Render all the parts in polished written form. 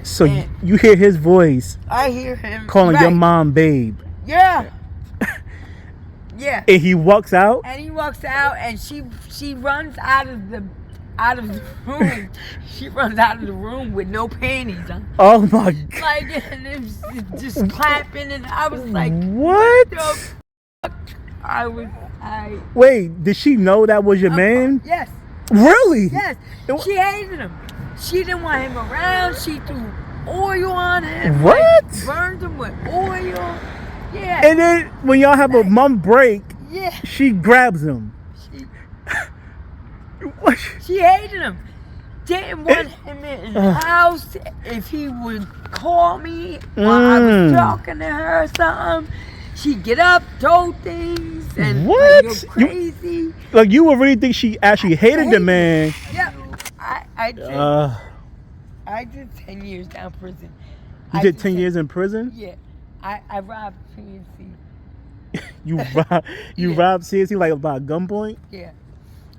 So And you hear his voice I hear him calling your mom babe. Yeah. Yeah. And he walks out? And he walks out, and she runs out of the room. She runs out of the room with no panties on. Oh my God. Like, and it was just clapping, and I was like, what? the fuck? Wait, did she know that was your man? Yes. Really? Yes. She hated him. She didn't want him around. She threw oil on him. What? Like, burned him with oil. Yeah. And then when y'all have a mom break, yeah, she grabs him. She hated him. Didn't want him in the house. If he would call me while I was talking to her or something, she'd get up, throw things, and like, go crazy. Like you would really think she actually hated the man. Yep. I did. I did 10 years down prison. You did 10 years in prison? Yeah. I robbed PNC. You robbed CNC like about gunpoint? Yeah,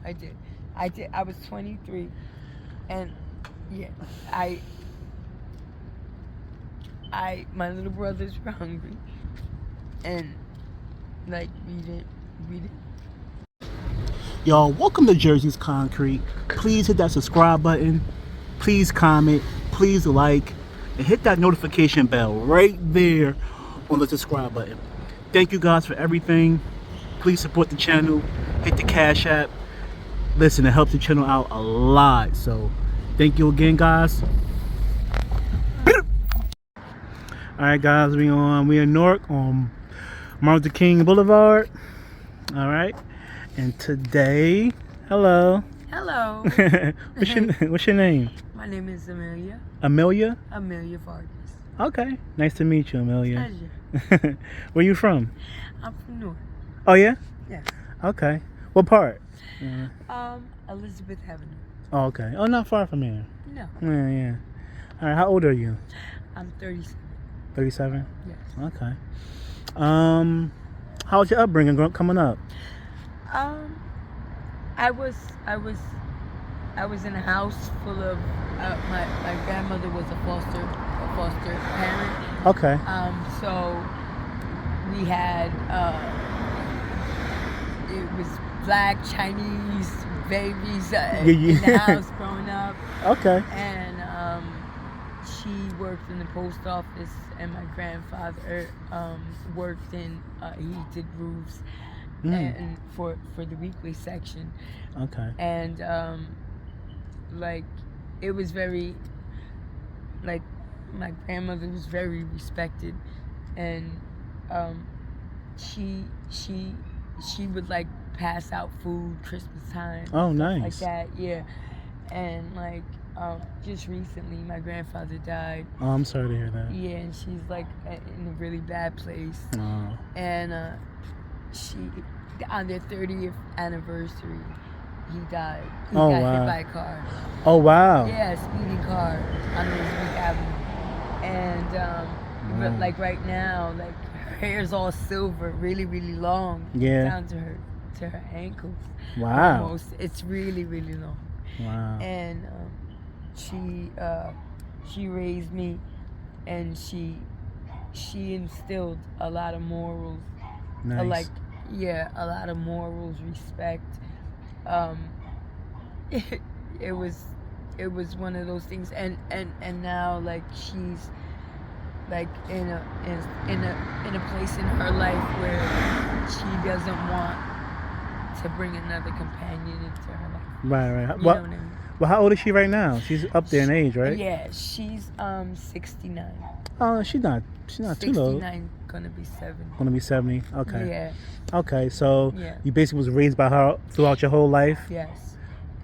I did. I was 23, and yeah, my little brothers were hungry, and like we didn't. Y'all, welcome to Jersey's Concrete. Please hit that subscribe button. Please comment. Please like, and hit that notification bell right there on the subscribe button. Thank you guys for everything. Please support the channel. Hit the Cash App. Listen, it helps the channel out a lot. So, thank you again, guys. Alright, guys, we in Newark on Martin Luther King Boulevard. Alright. And today, hello. Hello. What's your name? My name is Amelia. Amelia? Amelia Vargas. Okay. Nice to meet you, Amelia. Pleasure. Where you from? I'm from Newark. Oh yeah? Yeah. Okay. What part? Elizabeth Avenue. Oh, okay. Oh, not far from here. No. Yeah. All right. How old are you? I'm 37. 37? Yes. Okay. How's your upbringing coming up? I was in a house full of my grandmother was a foster parent. Okay. So we had it was black Chinese babies in the house growing up. Okay. And she worked in the post office, and my grandfather worked in he did roofs and for the weekly section. Okay. And like it was very like my grandmother was very respected, and she would like pass out food Christmas time. Oh, nice. Like that, yeah. And like just recently my grandfather died. Oh, I'm sorry to hear that. Yeah, and she's like in a really bad place. Oh. And she on their 30th anniversary he died. He got hit by a car. Oh wow. Yeah, a speeding car on Elizabeth Avenue. And but like right now, like her hair's all silver, really, really long. Yeah. Down to her ankles. Wow. Almost. It's really, really long. Wow. And she raised me, and she instilled a lot of morals. Nice. A lot of morals, respect. It was one of those things, and now like she's like in a place in her life where she doesn't want to bring another companion into her life. Right. You know what I mean? Well, how old is she right now? She's up there in age, right? Yeah, she's 69. Oh, she's not too low. 69, gonna be 70. Gonna be 70. Okay. Yeah. Okay, so you basically was raised by her throughout your whole life. Yes.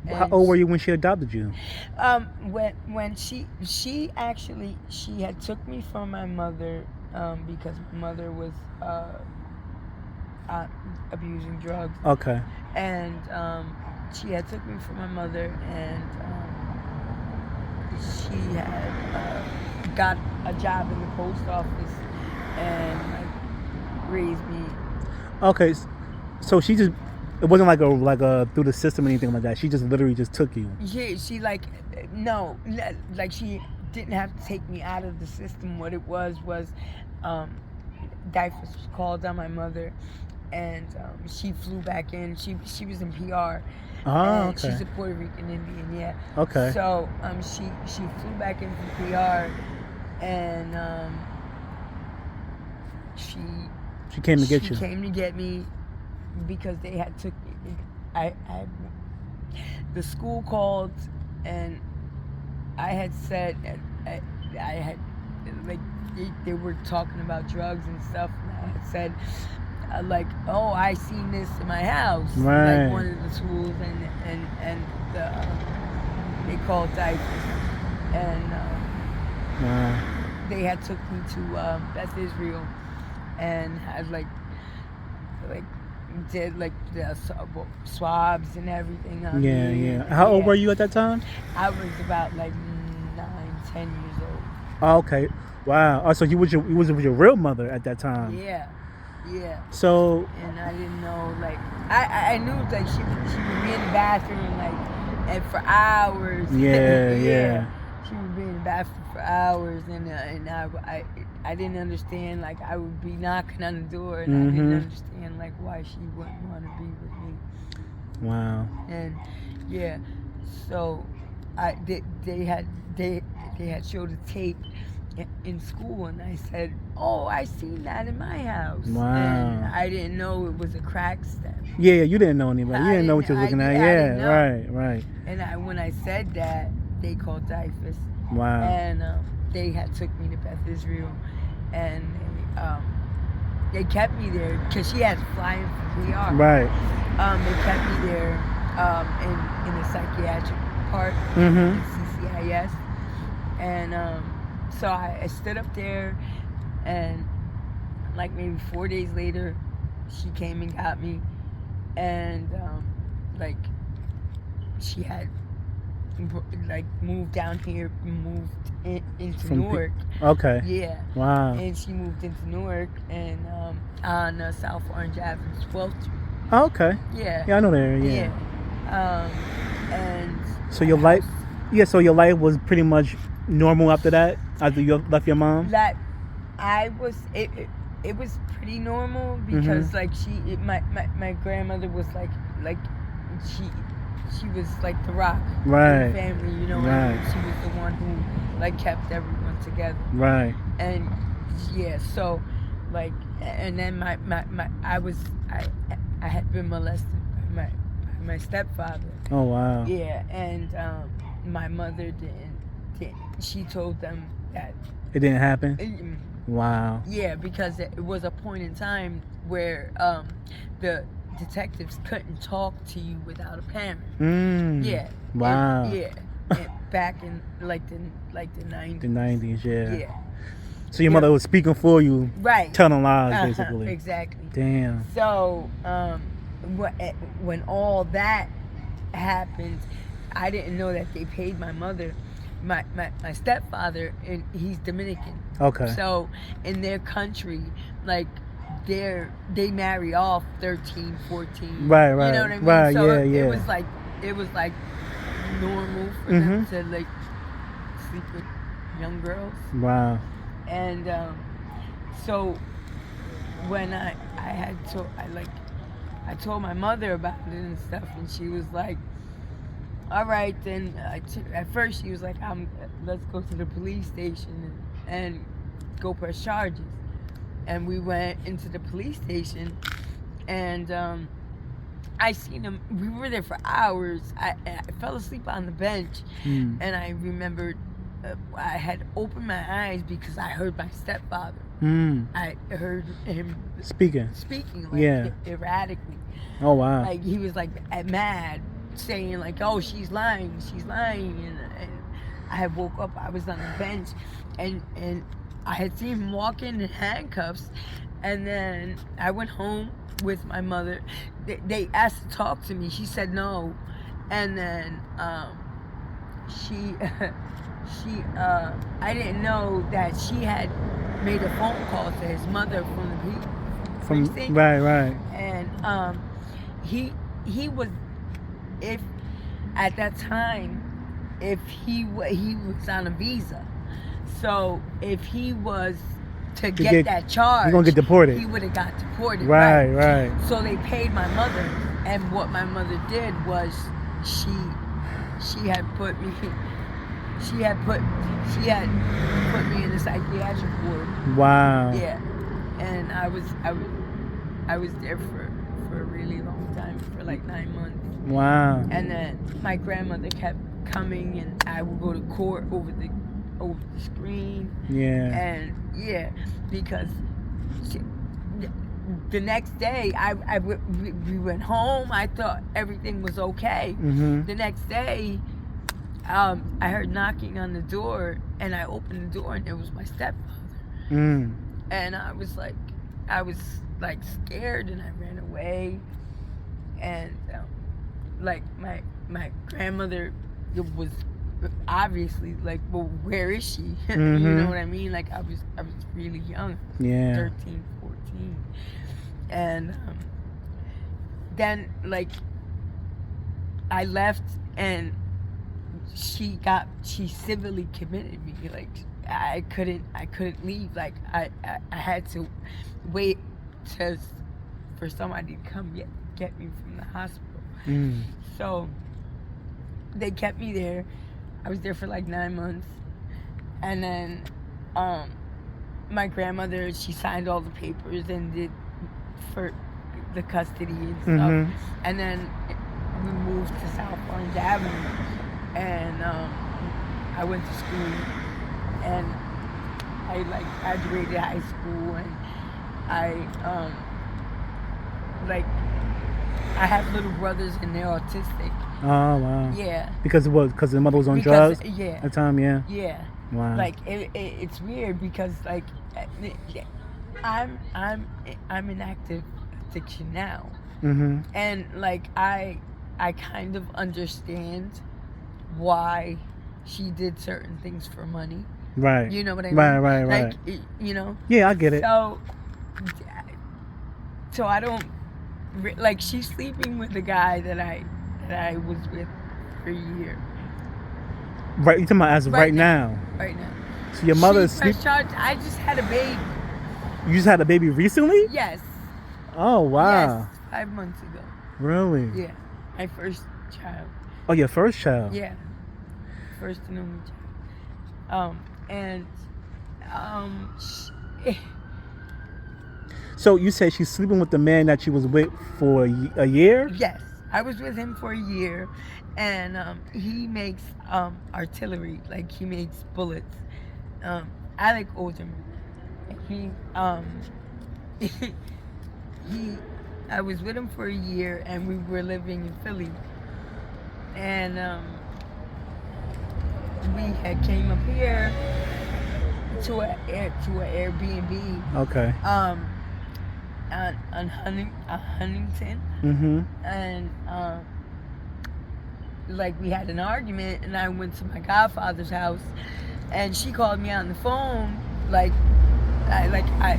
How old were you when she adopted you? When she had took me from my mother because my mother was abusing drugs. Okay. And she had took me from my mother, and she had got a job in the post office and like raised me. Okay, so she just, it wasn't like a through the system or anything like that. She just literally just took you. She like no, like she didn't have to take me out of the system. What it was DIFUS was called on my mother, and she flew back in. She was in PR. Oh, And okay. she's a Puerto Rican Indian, yeah. Okay. So she flew back in from PR, and she came to get you. She came to get me because they had took me. The school called, and I had said I had like they were talking about drugs and stuff, and I had said. Like, oh, I seen this in my house, right. Like one of the schools, and they called DIFUS, and they had took me to Beth Israel, and had like did like the swabs and everything. Yeah. How old were you at that time? I was about like 9, 10 years old. Oh, okay. Wow. Oh, so you was with your real mother at that time? Yeah. Yeah. So. And I didn't know, like, I knew, like, she would be in the bathroom, like, and for hours. Yeah. She would be in the bathroom for hours, and I didn't understand, like, I would be knocking on the door, and I didn't understand, like, why she wouldn't want to be with me. Wow. And yeah, so they had showed a tape in school, and I said, oh, I seen that in my house. Wow. And I didn't know it was a crack stem. Yeah, you didn't know anybody. You didn't know what you were looking at. Yeah, right. And when I said that, they called DIFUS. Wow. And they had took me to Beth Israel, and they kept me there because she had to fly in from PR. Right. They kept me there in the psychiatric part, CCIS, and so I stood up there, and like maybe 4 days later, she came and got me, and like she had like moved down here, moved into Newark. Okay. Yeah. Wow. And she moved into Newark, and on South Orange Avenue, 12th Street. Oh, okay. Yeah. Yeah, I know the area. Yeah. And so your life, so your life was pretty much normal after that, after you left your mom. That it was pretty normal because like my grandmother was like she was like the rock in the family, you know. Right. And she was the one who like kept everyone together. Right. And yeah, so like, and then I had been molested by my stepfather. Oh wow. Yeah, and my mother didn't. She told them that it didn't happen. Wow. Yeah, because it was a point in time where the detectives couldn't talk to you without a parent. Yeah. Wow. And back in like the 90s. The 90s, yeah. Yeah. So your mother was speaking for you, right? Telling lies, basically. Exactly. Damn. So when all that happened, I didn't know that they paid my mother. My stepfather, and he's Dominican. Okay. So in their country, like they marry off 13, 14. Right. You know what I mean? Right. So yeah. it was like normal for them to like sleep with young girls. Wow. And so when I told my mother about it and stuff, and she was like, all right, then at first she was like, let's go to the police station and go press charges. And we went into the police station, and I seen him. We were there for hours. I fell asleep on the bench, and I remembered I had opened my eyes because I heard my stepfather. I heard him speaking like erratically. Oh wow! Like he was like mad, saying like, "Oh, she's lying," and I had woke up. I was on the bench, and I had seen him walk in handcuffs, and then I went home with my mother. They asked to talk to me. She said no, and then I didn't know that she had made a phone call to his mother from the precinct. Right. And he was, if at that time, if he was on a visa, So if he was to To get that charge, you're gonna get deported. he would have got deported. Right. So they paid my mother, and what my mother did was she had put me in a psychiatric ward. Wow. Yeah, and I was there for a really long time, for like 9 months. Wow. And then my grandmother kept coming, and I would go to court over the screen. Yeah. And yeah, because the next day we went home. I thought everything was okay. Mm-hmm. The next day, I heard knocking on the door, and I opened the door, and it was my stepfather. Mm. And I was like scared, and I ran away. And like my grandmother was obviously like, well, where is she? Mm-hmm. You know what I mean? Like I was really young. Yeah. 13, 14. And then like I left, and she civilly committed me. Like I couldn't leave. Like I had to wait for somebody to come get me from the hospital. Mm. So they kept me there. I was there for like 9 months, and then my grandmother, she signed all the papers and did for the custody and stuff. Mm-hmm. And then we moved to South Orange Avenue, and I went to school, and I like graduated high school, and I have little brothers, and they're autistic. Oh wow. Yeah. Because the mother was on drugs. Yeah. At the time, yeah. Yeah. Wow. Like it's weird because like I'm in active addiction now, Mm-hmm. and like I kind of understand why she did certain things for money. Right. You know what I mean? Right. Like you know. Yeah, I get it. So I don't like, she's sleeping with the guy that I was with for a year. Right, you talking about as of right now? Right now. So your mother is sleeping. I just had a baby. You just had a baby recently? Yes. Oh wow. Yes, 5 months ago. Really? Yeah, my first child. Oh, your first child? Yeah, first and only child. So you said she's sleeping with the man that she was with for a year? Yes, I was with him for a year, and he makes artillery, like he makes bullets. I like older men. I was with him for a year, and we were living in Philly, and we had came up here to a Airbnb. Okay. On Huntington. Mm-hmm. And like we had an argument, and I went to my godfather's house, and she called me on the phone. Like I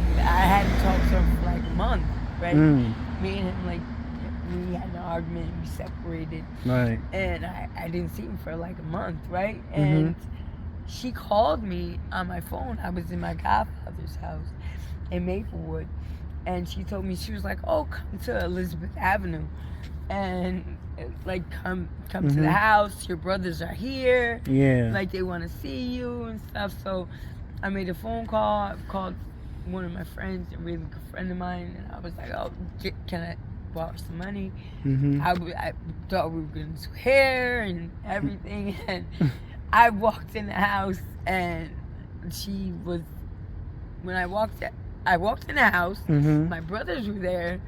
hadn't talked to her for like a month, right? Mm. Me and him, like, we had an argument, we separated, Right. and I didn't see him for like a month, right? And she called me on my phone. I was in my godfather's house in Maplewood, and she told me, she was like, "Oh, come to Elizabeth Avenue, and like come to the house. Your brothers are here. Yeah. Like they want to see you and stuff." So I made a phone call. I called one of my friends, a really good friend of mine, and I was like, "Oh, can I borrow some money?" Mm-hmm. I thought we were going to do hair and everything, and I walked in the house, and she was. When I walked in the house. Mm-hmm. My brothers were there,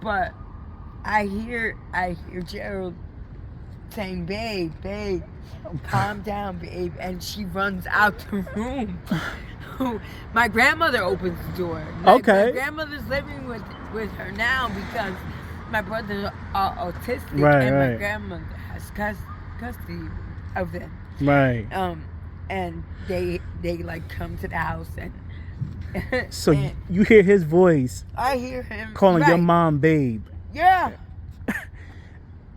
but I hear Gerald saying, "Babe, calm down, babe," and she runs out the room. My grandmother opens the door. My grandmother's living with her now because my brothers are autistic, my grandmother has custody of them. Right. And they like come to the house, and so you hear his voice. I hear him calling your mom babe. Yeah.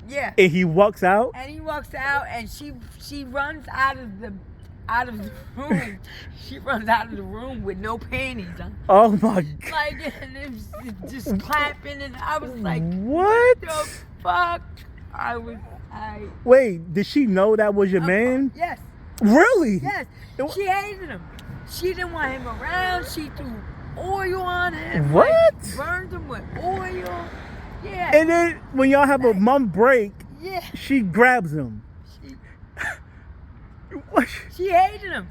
Yeah. And he walks out. And she runs out of out of the room. She runs out of the room with no panties on. Oh my God. Like, and it was just clapping, and I was like, What? the fuck? Wait, did she know that was your man? Yes. Really? Yes. She hated him. She didn't want him around. She threw oil on him. What? Like, burned him with oil. Yeah. And then when y'all have a month break, Yeah. she grabs him. What? She hated him.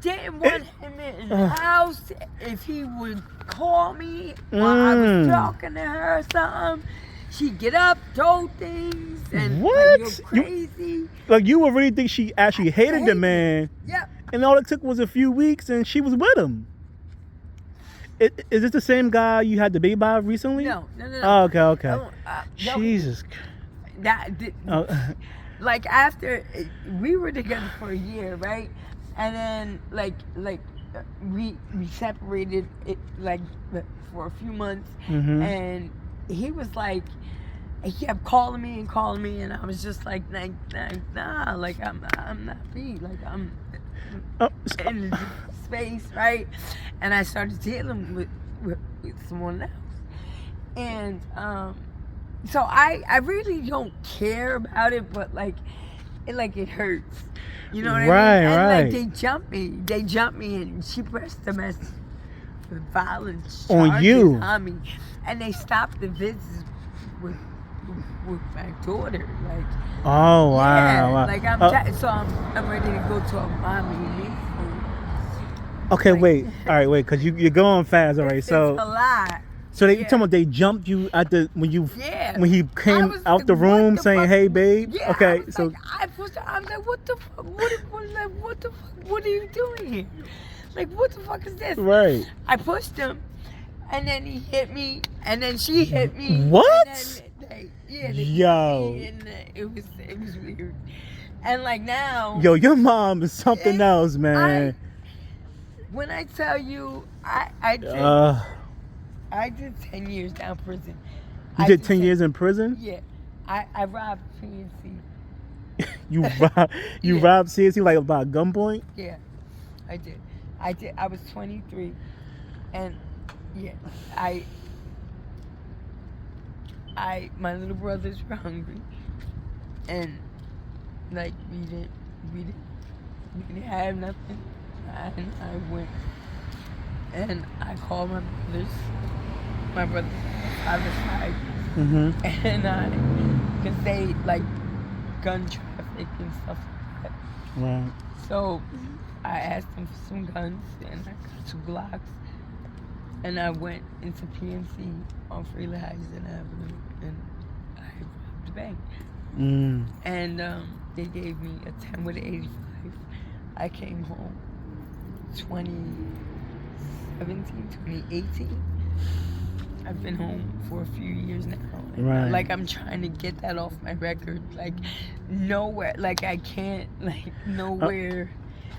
Didn't want him in the house. If he would call me while I was talking to her or something, she'd get up, throw things, and What? like, go crazy. Like, you would really think she actually hated the man, Yep. and all it took was a few weeks, and she was with him. Is this the same guy you had the baby by recently? No. Oh, okay. No, Jesus. Like, after we were together for a year, right? And then we separated it like for a few months, and he was like, he kept calling me, and I was just like nah, like I'm not me, like I'm in a space, right? And I started dealing with someone else, and so I really don't care about it, but like it hurts. You know what I mean? And like they jumped me, and she pressed the message for violence on you on me, and they stopped the visits with my daughter. Like, oh wow, yeah, like I'm ready to go to a mommy and me. Okay, like, wait, because you're going fast, all right. So it's a lot. So you talking about they jumped you at the when he came was out like, the room what the saying, fuck? "Hey, babe." Yeah, okay, so like, I'm like, what the fuck? What the fuck? What are you doing here? Like, what the fuck is this? right. I pushed him, and then he hit me, and then she hit me. What? And then Yo. hit me, and it was weird. And like now, Yo, your mom is something else, man. When I tell you, I did 10 years down prison. You did 10 years in prison? Yeah. I robbed PNC. You robbed CNC like about gunpoint? Yeah, I did. I was 23, and yeah, my little brothers were hungry, and like we didn't have nothing, and I went and I called my brothers on the side, and because they like gun traffic and stuff like that. Right. So I asked them for some guns, and I got 2 Glocks, and I went into PNC on Freeland Avenue, and I robbed the bank. And they gave me a 10 with an 85. I came home 2018. I've been home for a few years now. And Right. like I'm trying to get that off my record. Like nowhere, like I can't, like nowhere.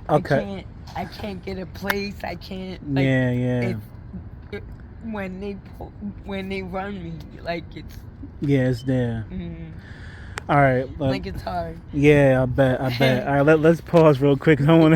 Okay. I can't get a place. I can't. Like, Yeah. When they run me, like it's. Yeah, it's there. All right. Like it's hard. Yeah, I bet. All right, let's pause real quick. I want to.